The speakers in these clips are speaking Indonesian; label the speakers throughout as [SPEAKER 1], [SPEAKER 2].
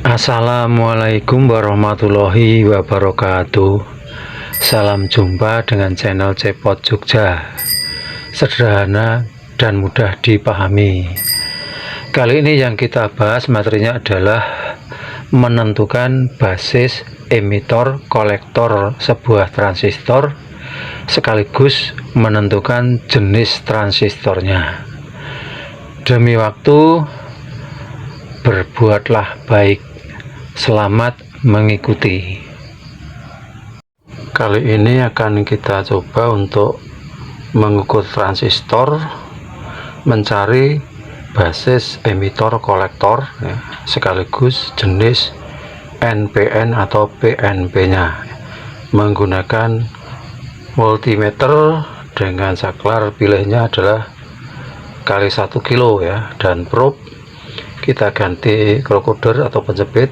[SPEAKER 1] Assalamualaikum warahmatullahi wabarakatuh. Salam jumpa dengan channel Cepot Jogja. Sederhana dan mudah dipahami. Kali ini yang kita bahas materinya adalah menentukan basis emitor kolektor sebuah transistor, sekaligus menentukan jenis transistornya. Demi waktu, berbuatlah baik. Selamat mengikuti. Kali ini akan kita coba untuk mengukur transistor, mencari basis emitor kolektor ya, sekaligus jenis NPN atau PNP-nya menggunakan multimeter dengan saklar pilihnya adalah kali 1 kilo ya, dan probe kita ganti krokoder atau penjepit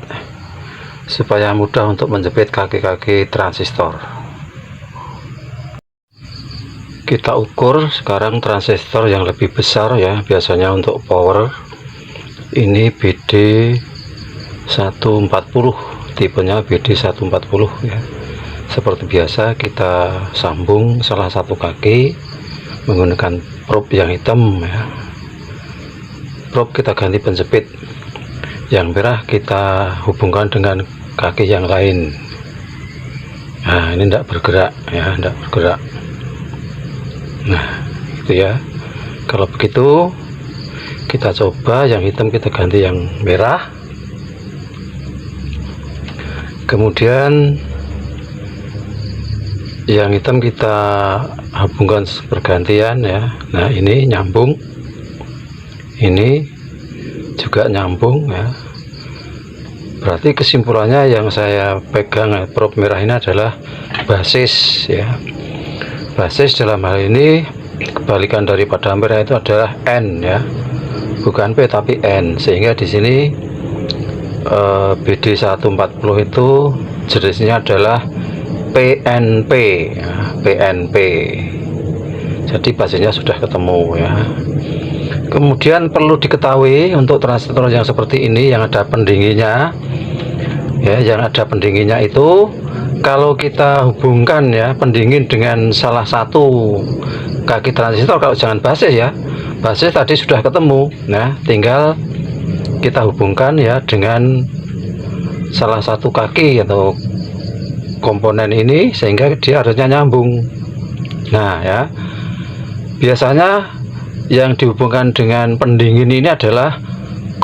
[SPEAKER 1] supaya mudah untuk menjepit kaki-kaki transistor. Kita ukur sekarang transistor yang lebih besar ya, biasanya untuk power ini BD 140, tipenya BD 140 ya. Seperti biasa kita sambung salah satu kaki menggunakan probe yang hitam ya. Probe kita ganti penjepit, yang merah kita hubungkan dengan kaki yang lain. Nah, ini tidak bergerak ya, tidak bergerak. Nah, itu ya. Kalau begitu kita coba yang hitam kita ganti yang merah. Kemudian yang hitam kita hubungkan bergantian ya. Nah, ini nyambung, ini juga nyambung ya. Berarti kesimpulannya yang saya pegang probe merah ini adalah basis ya. Basis dalam hal ini kebalikan daripada merah itu adalah N ya, bukan P tapi N, sehingga di sini BD 140 itu jenisnya adalah PNP ya, PNP. Jadi basisnya sudah ketemu ya. Kemudian perlu diketahui untuk transistor yang seperti ini yang ada pendinginnya ya, yang ada pendinginnya itu kalau kita hubungkan ya pendingin dengan salah satu kaki transistor, kalau jangan basis ya, basis tadi sudah ketemu. Nah, tinggal kita hubungkan ya dengan salah satu kaki atau komponen ini sehingga dia harusnya nyambung. Nah ya, biasanya yang dihubungkan dengan pendingin ini adalah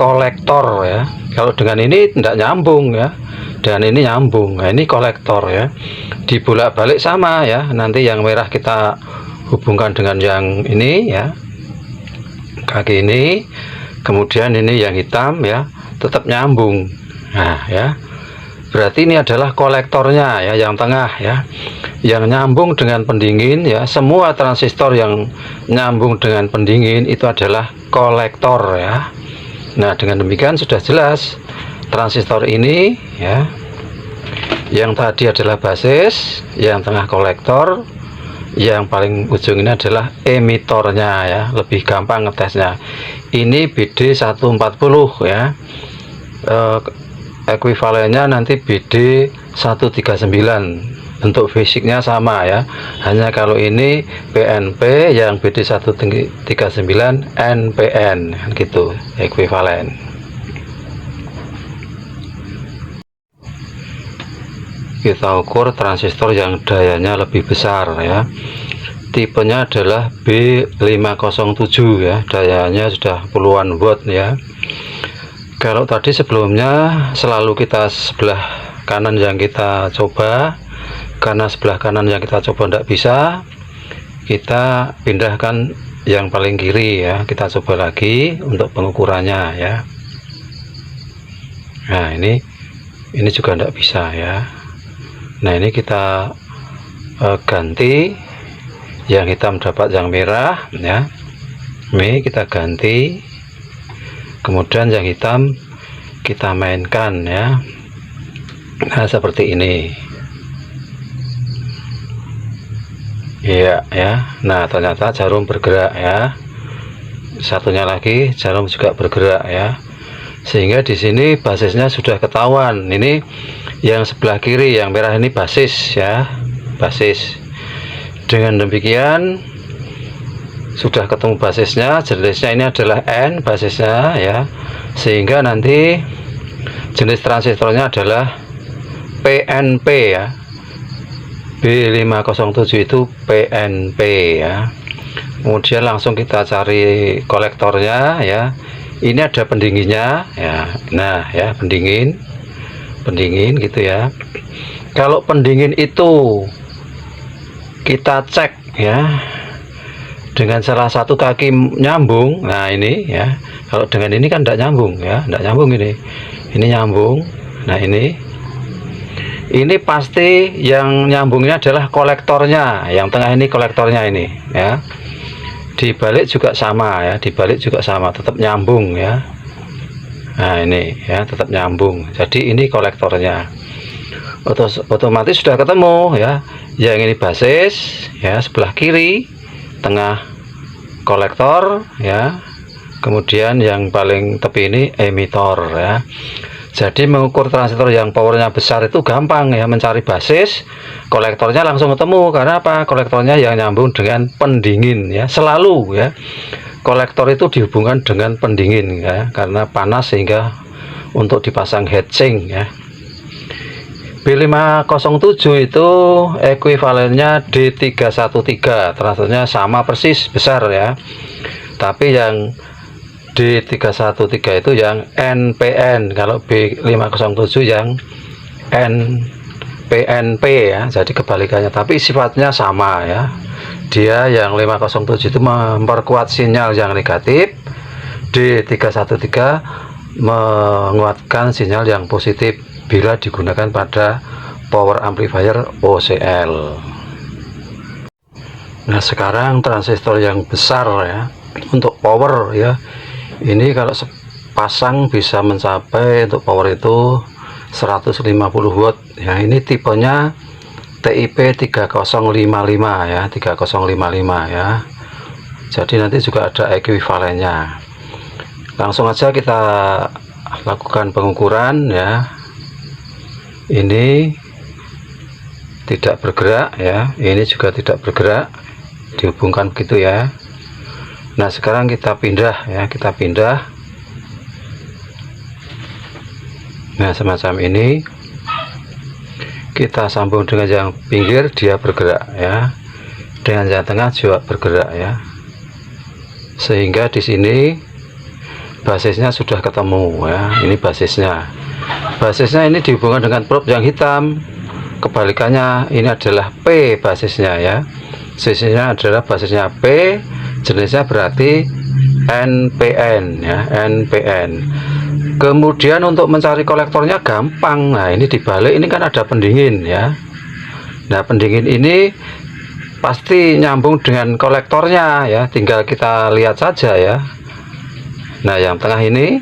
[SPEAKER 1] kolektor ya. Kalau dengan ini tidak nyambung ya, dan ini nyambung. Nah, ini kolektor ya, dibolak-balik sama ya. Nanti yang merah kita hubungkan dengan yang ini ya, kaki ini, kemudian ini yang hitam ya, tetap nyambung. Nah ya, berarti ini adalah kolektornya ya, yang tengah ya, yang nyambung dengan pendingin ya. Semua transistor yang nyambung dengan pendingin itu adalah kolektor ya. Nah, dengan demikian sudah jelas transistor ini ya, yang tadi adalah basis, yang tengah kolektor, yang paling ujung ini adalah emitornya ya. Lebih gampang ngetesnya. Ini BD 140 ya, ekuivalennya nanti BD 139. Bentuk fisiknya sama ya, hanya kalau ini PNP, yang BD 139 NPN gitu, ekuivalen. Kita ukur transistor yang dayanya lebih besar ya, tipenya adalah B507 ya, dayanya sudah puluhan watt ya. Kalau tadi sebelumnya selalu kita sebelah kanan yang kita coba, karena sebelah kanan yang kita coba tidak bisa, kita pindahkan yang paling kiri ya. Kita coba lagi untuk pengukurannya ya. Nah, ini juga tidak bisa ya. Nah, ini kita ganti, yang hitam dapat yang merah ya. Ini kita ganti, kemudian yang hitam kita mainkan ya. Nah, seperti ini. Iya ya. Nah, ternyata jarum bergerak ya. Satunya lagi jarum juga bergerak ya. sehingga di sini basisnya sudah ketahuan. Ini yang sebelah kiri yang merah ini basis ya, basis. Dengan demikian sudah ketemu basisnya, jenisnya ini adalah N basisnya ya, sehingga nanti jenis transistornya adalah PNP ya. B507 itu PNP ya. Kemudian langsung kita cari kolektornya ya. Ini ada pendinginnya ya. Nah ya, pendingin gitu ya. Kalau pendingin itu kita cek ya dengan salah satu kaki nyambung. Nah ini ya, kalau dengan ini kan tidak nyambung ya, tidak nyambung ini nyambung. Nah ini pasti yang nyambungnya adalah kolektornya, yang tengah ini kolektornya ini ya. Dibalik juga sama ya, dibalik juga sama, tetap nyambung ya. Nah ini ya, tetap nyambung. Jadi ini kolektornya. Otomatis sudah ketemu ya. Yang ini basis ya, sebelah kiri, tengah kolektor ya. Kemudian yang paling tepi ini emitor ya. Jadi mengukur transistor yang powernya besar itu gampang ya, mencari basis, kolektornya langsung ketemu. Karena apa? Kolektornya yang nyambung dengan pendingin ya, selalu ya. Kolektor itu dihubungkan dengan pendingin ya, karena panas sehingga untuk dipasang heatsink ya. B507 itu ekuivalennya D313, transistornya sama persis besar ya. Tapi yang D313 itu yang NPN, kalau B507 yang NPNP ya, jadi kebalikannya, tapi sifatnya sama ya. Dia yang 507 itu memperkuat sinyal yang negatif, D313 menguatkan sinyal yang positif bila digunakan pada power amplifier OCL. Nah sekarang transistor yang besar ya, untuk power ya, ini kalau sepasang bisa mencapai untuk power itu 150 watt ya. Ini tipenya TIP 3055 ya, 3055 ya. Jadi nanti juga ada ekuivalennya. Langsung aja kita lakukan pengukuran ya. Ini tidak bergerak ya, ini juga tidak bergerak, dihubungkan begitu ya. Nah sekarang kita pindah ya, kita pindah. Nah semacam ini, kita sambung dengan yang pinggir, dia bergerak ya, dengan yang tengah juga bergerak ya, sehingga di sini basisnya sudah ketemu ya. Ini basisnya ini dihubungkan dengan probe yang hitam. Kebalikannya, ini adalah P basisnya ya, basisnya adalah basisnya P, jenisnya berarti NPN ya, NPN. Kemudian untuk mencari kolektornya gampang. Nah ini dibalik, ini kan ada pendingin ya. Nah pendingin ini pasti nyambung dengan kolektornya ya, tinggal kita lihat saja ya. Nah yang tengah ini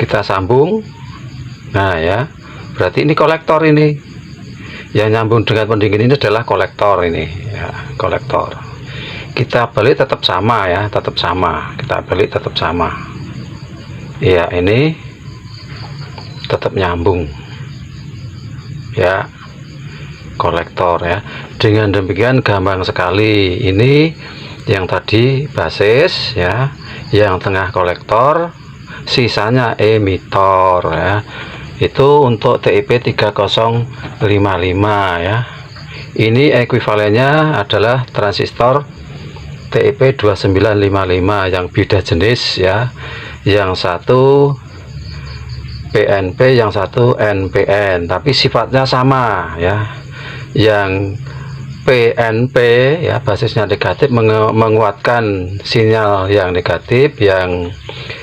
[SPEAKER 1] kita sambung. Nah ya, berarti ini kolektor, ini yang nyambung dengan pendingin ini adalah kolektor ini ya, kolektor. Kita balik tetap sama ya, tetap sama, kita balik tetap sama ya. Ini tetap nyambung ya, kolektor ya. Dengan demikian gampang sekali. Ini yang tadi basis ya, yang tengah kolektor, sisanya emitor ya. Itu untuk TIP 3055 ya. Ini ekuivalennya adalah transistor TIP 2955 yang beda jenis ya. Yang satu PNP, yang satu NPN, tapi sifatnya sama ya. Yang PNP ya, basisnya negatif, menguatkan sinyal yang negatif. Yang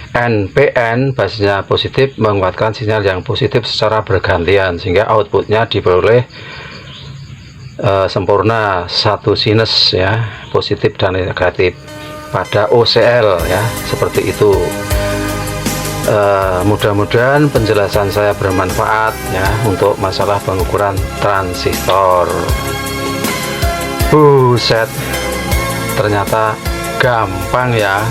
[SPEAKER 1] NPN basisnya positif, menguatkan sinyal yang positif secara bergantian, sehingga outputnya diperoleh sempurna satu sinus ya, positif dan negatif pada OCL ya, seperti itu. Mudah-mudahan penjelasan saya bermanfaat ya untuk masalah pengukuran transistor. Buset, ternyata gampang ya.